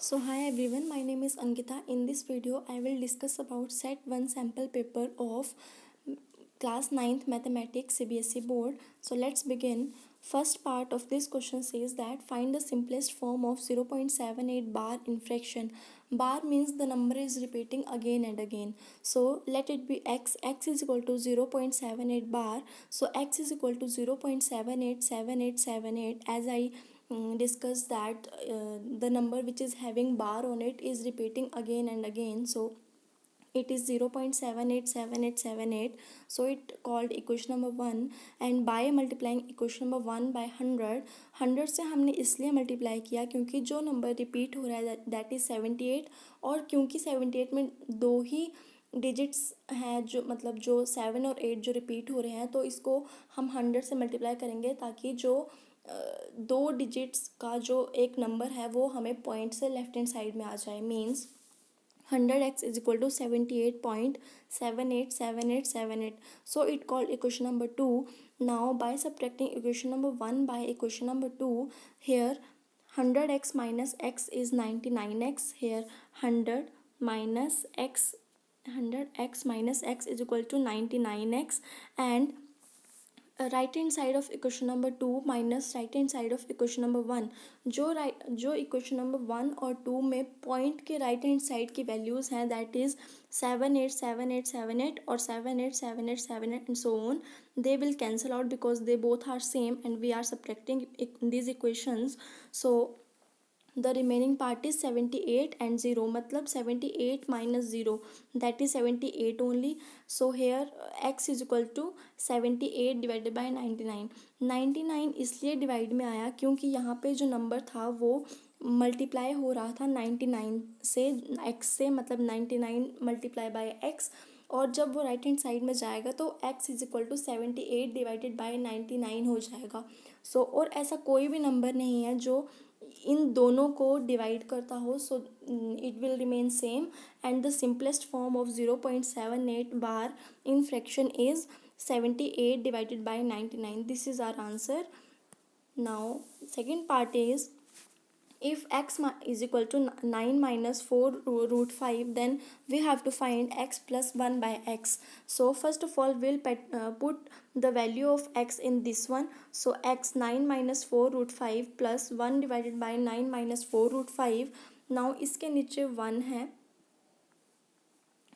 So hi everyone, my name is Ankita. In this video, I will discuss about set 1 sample paper of class 9th mathematics CBSE board. So let's begin. First part of this question says that find the simplest form of 0.78 bar in fraction. Bar means the number is repeating again and again. So let it be x is equal to 0.78 bar. So x is equal to 0.787878 as I discuss that the number which is having bar on it is repeating again and again, so it is 0.787878. so it called equation number 1. and by multiplying equation number 1 by 100 से हमने इसलिए multiply किया क्योंकि जो number repeat हो रहा है that is 78, और क्योंकि 78 में दो ही डिजिट्स हैं जो मतलब जो 7 और 8 जो रिपीट हो रहे हैं, तो इसको हम 100 से मल्टीप्लाई करेंगे ताकि जो दो डिजिट्स का जो एक नंबर है वो हमें पॉइंट से लेफ्ट हैंड साइड में आ जाए. Means 100x is equal to 78.787878. So it called equation number 2. Now by subtracting equation number 1 by equation number 2, here 100x minus x is 99x. Here 100 minus x 100x minus x is equal to 99x, and right hand side of equation number 2 minus right hand side of equation number 1. जो equation number 1 और 2 में point के right hand side की values हैं that is 787878 और 787878 and so on, they will cancel out because they both are same and we are subtracting these equations. So the remaining part is 78 and 0, मतलब 78 minus 0 that is 78 only. So here x is equal to 78 divided by 99. 99 इसलिए divide में आया क्योंकि यहाँ पे जो number था वो मल्टीप्लाई हो रहा था 99 से x से, मतलब 99 मल्टीप्लाई बाय x, और जब वो राइट हैंड साइड में जाएगा तो x is equal to 78 divided by 99 हो जाएगा. सो और ऐसा कोई भी नंबर नहीं है जो इन दोनों को डिवाइड करता हो, सो it will remain same. And the simplest form of 0.78 bar in fraction is 78 divided by 99. This is our answer. Now second part is if x is equal to 9 minus 4 root 5, then we have to find x plus 1 by x. So first of all we'll put the value of x in this one. So x 9 minus 4 root 5 plus 1 divided by 9 minus 4 root 5. now इसके नीचे 1 है,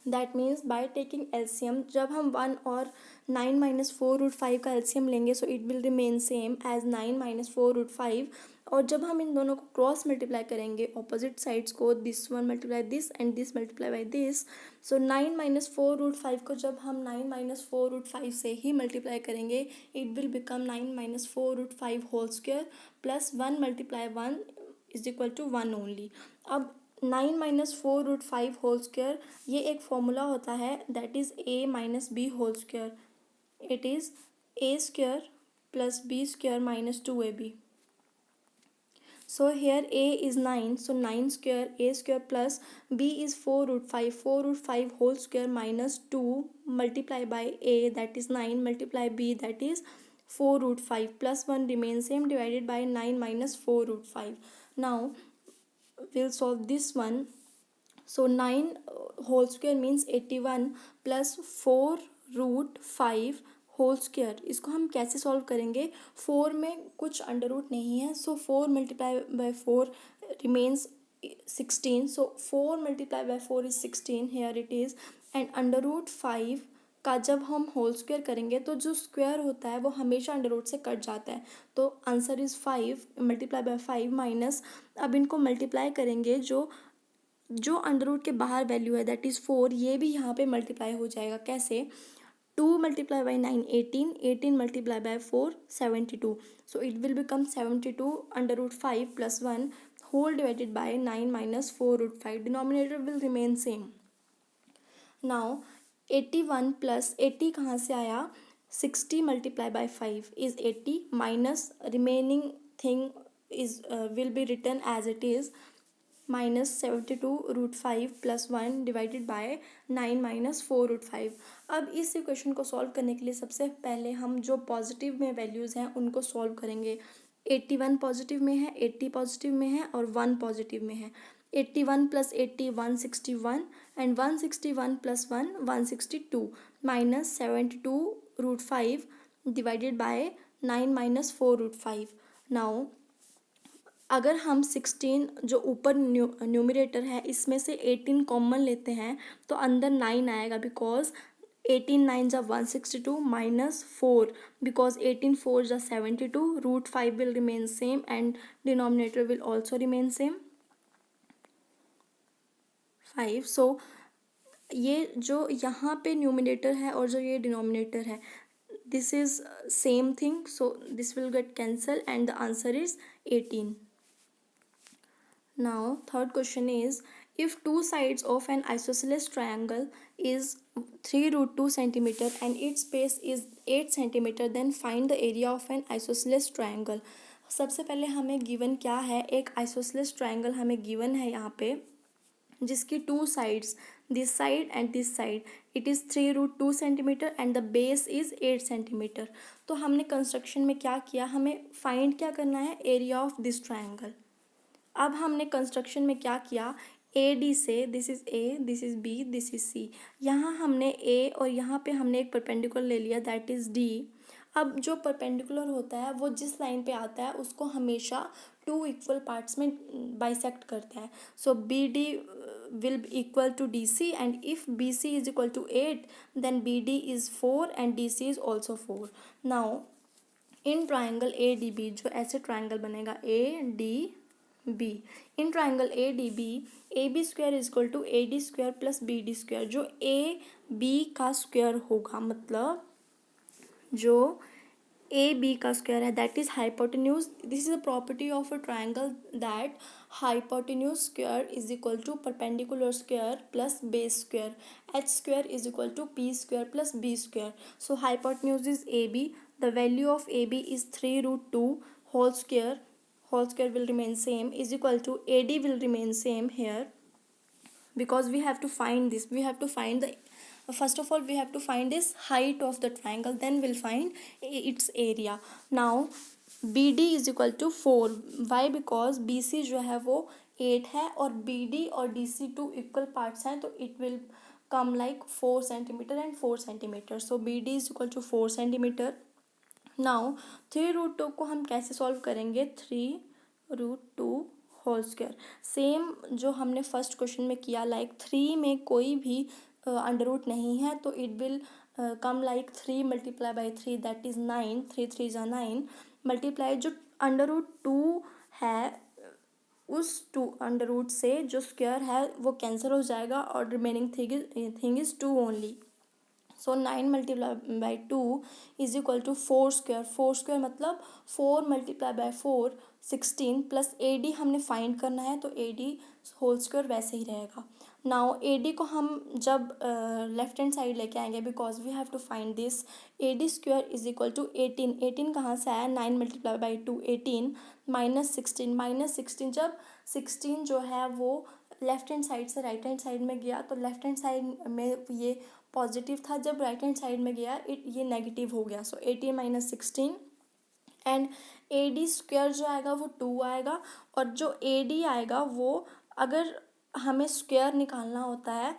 that means by taking LCM जब हम 1 और 9 minus 4 root 5 का LCM लेंगे so it will remain same as 9 minus 4 root 5. और जब हम इन दोनों को क्रॉस मल्टीप्लाई करेंगे ऑपोजिट साइड्स को, this one multiply this and this multiply by this, so 9 minus 4 root 5 को जब हम 9 माइनस 4 रूट 5 से ही मल्टीप्लाई करेंगे it will become 9 minus 4 root 5 whole square plus 1 multiply 1 is equal to 1 only. अब 9 minus 4 root 5 whole square ये एक formula होता है that is a minus B whole square. It is a square plus b square minus 2ab. So here a is 9, so 9 square a square plus b is 4 root 5, 4 root 5 whole square minus 2 multiply by a that is 9 multiply b that is 4 root 5 plus 1 remains same divided by 9 minus 4 root 5. Now we'll solve this one. So 9 whole square means 81 plus 4 root 5 whole square. इसको हम कैसे solve करेंगे, 4 में कुछ under root नहीं है, so 4 multiply by 4 remains 16. So 4 multiply by 4 is 16, here it is. And under root 5 का जब हम होल स्क्वायर करेंगे तो जो स्क्वायर होता है वो हमेशा अंडर रूट से कट जाता है, तो answer is 5 multiply by 5 minus, अब इनको मल्टीप्लाई करेंगे जो अंडर रूट के बाहर वैल्यू है दैट इज़ 4, ये भी यहाँ पे मल्टीप्लाई हो जाएगा. कैसे, 2 multiplied by 9 18, 18 multiplied by 4 72. So it will become 72 under root 5 plus 1 whole divided by 9 minus 4 root 5. Denominator will remain same. Now 81 plus 80 कहाँ से आया, 60 multiplied by 5 is 80 minus remaining thing is will be written as it is minus 72 root 5 plus 1 divided by 9 minus 4 root 5. अब इस equation को solve करने के लिए सबसे पहले हम जो पॉजिटिव में वैल्यूज़ हैं उनको सॉल्व करेंगे. 81 पॉजिटिव में है, 80 पॉजिटिव में है और 1 पॉजिटिव में है। 81 plus 80 161 and 161 plus 1 162 minus 72√5 divided by 9 minus 4√5। Now अगर हम 16 जो ऊपर न्यूमरेटर है इसमें से 18 कॉमन लेते हैं तो अंदर 9 आएगा, बिकॉज 18 9 जा 162 माइनस 4 बिकॉज 18 4 जा 72, √5 will remain same and denominator will also remain same 5। सो ये जो यहाँ पे न्यूमिनेटर है और जो ये डिनोमिनेटर है, this is same thing, so this will get cancel and the answer is 18। Now, third question is, if two sides of an isosceles triangle is 3√2 centimeter and its base is 8 centimeter, then find the area of an isosceles triangle। सबसे पहले हमें given क्या है, एक isosceles triangle हमें given है यहाँ पे, जिसकी two sides, this side and this side, it is 3√2 centimetre and the base is 8 centimetre. तो हमने कंस्ट्रक्शन में क्या किया, हमें फाइंड क्या करना है, एरिया ऑफ दिस ट्राइंगल। अब हमने कंस्ट्रक्शन में क्या किया, ए डी से, this is A, this is B, this is C, यहाँ हमने ए और यहाँ पे हमने एक परपेंडिकुलर ले लिया दैट इज़ डी। अब जो परपेंडिकुलर होता है वो जिस लाइन पे आता है उसको हमेशा टू इक्वल पार्ट्स में बाइसेक्ट करता है। So B D will equal to D C and if B C is equal to 8 then B D is 4 and D C is also 4। Now in triangle A D B, जो ऐसे triangle बनेगा A D B, in triangle A D B, A B square is equal to A D square plus B D square, जो A B का square होगा, मतलब जो A B का square है that is hypotenuse. This is a property of a triangle that hypotenuse square is equal to perpendicular square plus base square, H square is equal to P square plus B square. So hypotenuse is A B, the value of A B is 3√2 whole square will remain same is equal to AD will remain same here, because we have to find this, we have to find the first of all we have to find this height of the triangle, then we'll find its area। now BD is equal to 4, why, because BC जो है वो 8 है और BD और DC to equal parts हैं, तो it will come like 4 centimeter and 4 centimeter, so BD is equal to 4 centimeter। Now 3√2 को हम कैसे सॉल्व करेंगे, 3√2 होल स्क्वायर, सेम जो हमने फर्स्ट क्वेश्चन में किया, लाइक 3 में कोई भी अंडर रूट नहीं है तो it will come like 3 multiply by 3 that is 9, 3 3 जा 9, मल्टीप्लाई जो √2 है उस अंडर रूट से जो स्क्वायर है वो कैंसिल हो जाएगा और remaining thing is 2 only. So 9 multiply by 2 is equal to 4 square, 4 square मतलब 4 मल्टीप्लाई बाई 4 16 प्लस ए डी हमने फाइंड करना है, तो ए डी होल स्क्वायर वैसे ही रहेगा। नाउ ए डी को हम जब लेफ्ट हैंड साइड लेके आएंगे, because we have to find this, A D square is equal to 18, 18 कहाँ से आया, 9 मल्टीप्लाई बाई 2 18 माइनस 16 जब 16 जो है वो लेफ्ट हैंड साइड से राइट हैंड साइड में गया तो लेफ्ट हैंड साइड में ये पॉजिटिव था, जब राइट हैंड साइड में गया ये नेगेटिव हो गया, सो 18 minus 16 and A D square जो आएगा वो 2 आएगा, और जो ए डी आएगा वो, अगर हमें स्क्वायर निकालना होता है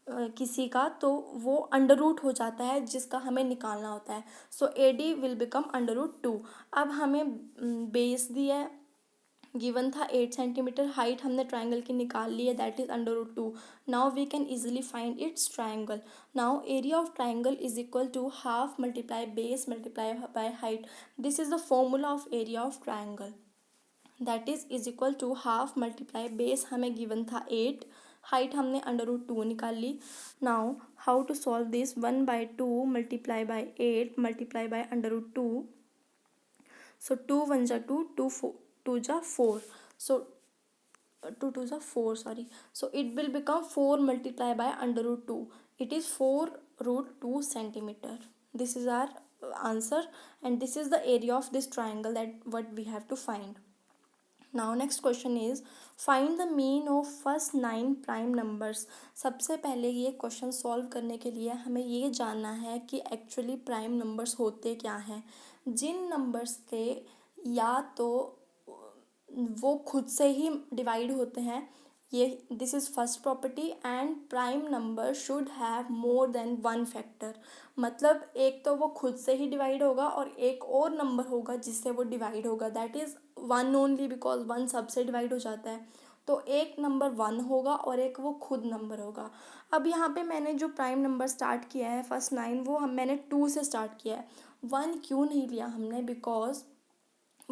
किसी का तो वो अंडर रूट हो जाता है जिसका हमें निकालना होता है, so A D will become under root 2। अब हमें बेस दिया है, गिवन था 8 सेंटीमीटर, हाइट हमने ट्राइंगल की निकाल ली है that is under root 2। Now we can easily find its triangle. Now area of triangle is equal to half multiply base multiply by height, this is the formula of area of triangle, that is equal to half multiply base हमें given था 8, height हमने under root 2 निकाल ली। Now how to solve this, 1/2 multiply by 8 multiply by under root 2, so 2 1 जा 2, 2 जा 4, so 2 2 जा 4 sorry, so it will become 4 multiply by under root 2, it is 4√2 centimeter, this is our answer and this is the area of this triangle that what we have to find। now next question is find the mean of first 9 prime numbers। सबसे पहले ये question solve करने के लिए हमें ये जानना है कि एक्चुअली प्राइम नंबर्स होते क्या हैं, जिन नंबर्स के या तो वो खुद से ही डिवाइड होते हैं, ये this is first property, and prime number should have more than one factor. मतलब एक तो वो खुद से ही डिवाइड होगा और एक और नंबर होगा जिससे वो डिवाइड होगा, that is one only, because one सबसे डिवाइड हो जाता है। तो एक नंबर वन होगा और एक वो खुद नंबर होगा। अब यहाँ पे मैंने जो प्राइम नंबर स्टार्ट किया है फर्स्ट 9, वो मैंने 2 से स्टार्ट किया है। 1 क्यों नहीं लिया हमने, बिकॉज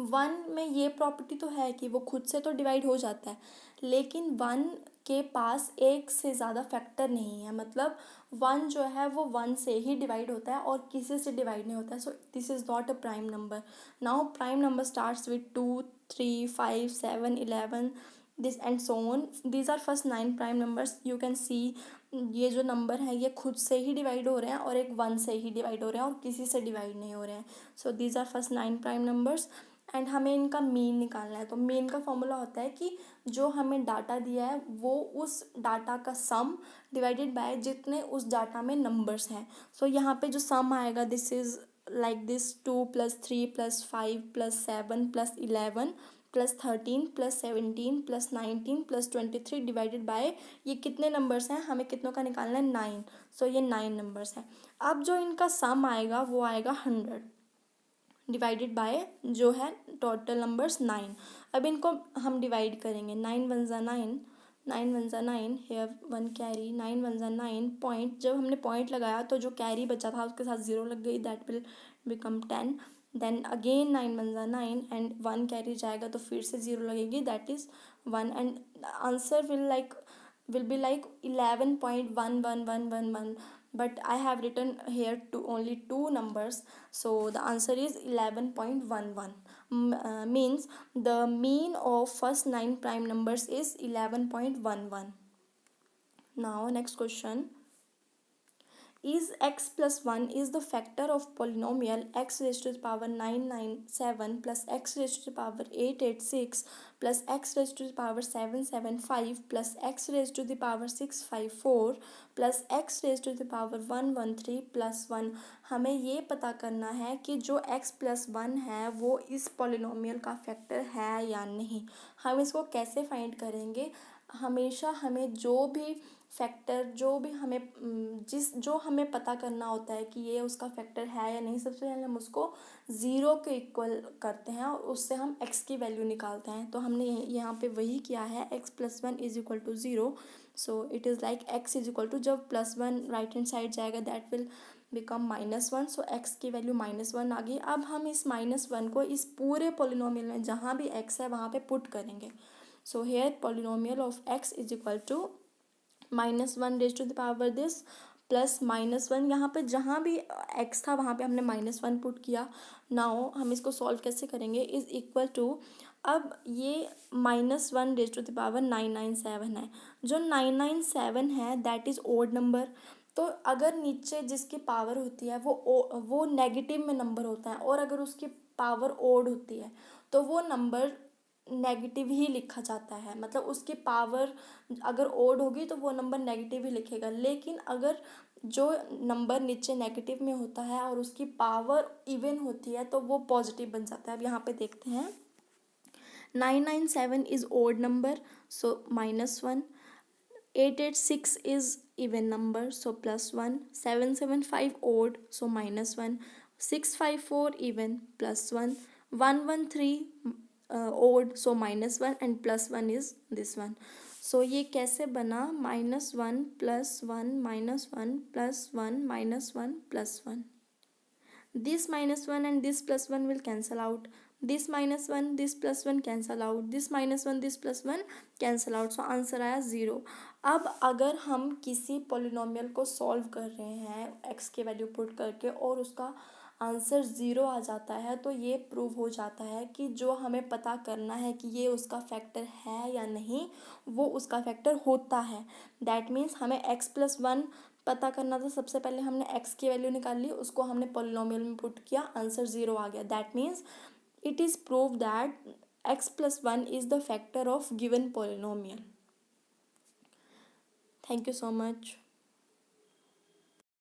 1 में ये प्रॉपर्टी तो है कि वो खुद से तो डिवाइड हो जाता है, लेकिन 1 के पास एक से ज़्यादा फैक्टर नहीं है। मतलब 1 जो है वो 1 से ही डिवाइड होता है और किसी से डिवाइड नहीं होता है। So this is not a prime number. Now prime number starts with 2, 3, 5, 7, 11 this and so on. These are first 9 prime numbers. You can see ये जो नंबर है ये खुद से ही डिवाइड हो रहे हैं और एक 1 से ही डिवाइड हो रहे हैं और किसी से डिवाइड नहीं हो रहे हैं। So these are first 9 prime numbers and हमें इनका मीन निकालना है। तो मीन का फॉर्मूला होता है कि जो हमें डाटा दिया है वो उस डाटा का सम डिवाइडेड बाय जितने उस डाटा में नंबर्स हैं। सो यहाँ पे जो सम आएगा this is like this 2 + 3 + 5 + 7 + 11 + 13 + 17 + 19 + 23 divided by ये कितने नंबर्स हैं, हमें कितनों का निकालना है, 9। सो ये 9 नंबर्स हैं। अब जो इनका सम आएगा वो आएगा 100 डिवाइडेड बाय जो है टोटल नंबर्स 9। अब इनको हम डिवाइड करेंगे। 9 × 1 = 9, 9 × 1 = 9, हेयर 1 कैरी, 9 × 1 = 9 पॉइंट। जब हमने पॉइंट लगाया तो जो कैरी बचा था उसके साथ 0 लग गई, that will become 10। Then again 9 × 1 = 9 and 1 carry जाएगा तो फिर से 0 लगेगी, that is 1 and answer will be like 11.11111, but I have written here only two numbers, so the answer is 11.11. Means the mean of first 9 prime numbers is 11.11. Now next question. Is x plus 1 is the factor of polynomial x raised to the power 997 plus x raised to the power 886 plus x raised to the power 775 plus x raised to the power 654 plus x raised to the power 113 plus 1। हमें ये पता करना है कि जो x plus 1 है वो इस पोलिनोमियल का फैक्टर है या नहीं। हम इसको कैसे फाइंड करेंगे, हमेशा हमें जो भी फैक्टर जो हमें पता करना होता है कि ये उसका फैक्टर है या नहीं, सबसे पहले हम उसको 0 के इक्वल करते हैं और उससे हम x की वैल्यू निकालते हैं। तो हमने यहाँ पे वही किया है, x + 1 = 0। So it is like x = जब +1 राइट हैंड साइड जाएगा that will become -1। So x की वैल्यू -1 आ गई। अब हम इस -1 को इस पूरे पोलिनोमियल में जहाँ भी x है वहाँ पे पुट करेंगे। So here polynomial of x = -1 raised to the power this plus -1, यहाँ पे जहाँ भी x था वहाँ पे हमने -1 पुट किया। नाउ हम इसको सॉल्व कैसे करेंगे, इज़ इक्वल टू, अब ये -1 raised to the power 997 है। जो 997 है दैट इज़ ओड नंबर। तो अगर नीचे जिसकी पावर होती है वो नेगेटिव में नंबर होता है और अगर उसकी पावर ओड होती है तो वो नंबर नेगेटिव ही लिखा जाता है। मतलब उसकी पावर अगर ओड होगी तो वो नंबर नेगेटिव ही लिखेगा, लेकिन अगर जो नंबर नीचे नेगेटिव में होता है और उसकी पावर इवन होती है तो वो पॉजिटिव बन जाता है। अब यहाँ पे देखते हैं, 997 is odd number, so -1, 886 is even number, so +1, 775 odd, so -1, 654 even, +1, 113 odd, so -1 and +1 is this one. सो ये कैसे बना, -1 + 1 -1 + 1 -1 + 1। This -1 and this +1 will cancel out. This -1 this +1 cancel out. This -1 this +1 cancel out. So answer आया 0। अब अगर हम किसी polynomial को सॉल्व कर रहे हैं x की वैल्यू पुट करके और उसका आंसर 0 आ जाता है तो ये प्रूव हो जाता है कि जो हमें पता करना है कि ये उसका फैक्टर है या नहीं, वो उसका फैक्टर होता है। दैट मीन्स हमें x + 1 पता करना था, सबसे पहले हमने x की वैल्यू निकाल ली, उसको हमने पोलिनोमियल में पुट किया, आंसर 0 आ गया। That means it is prove that x + 1 is the factor of given polynomial. Thank you so much.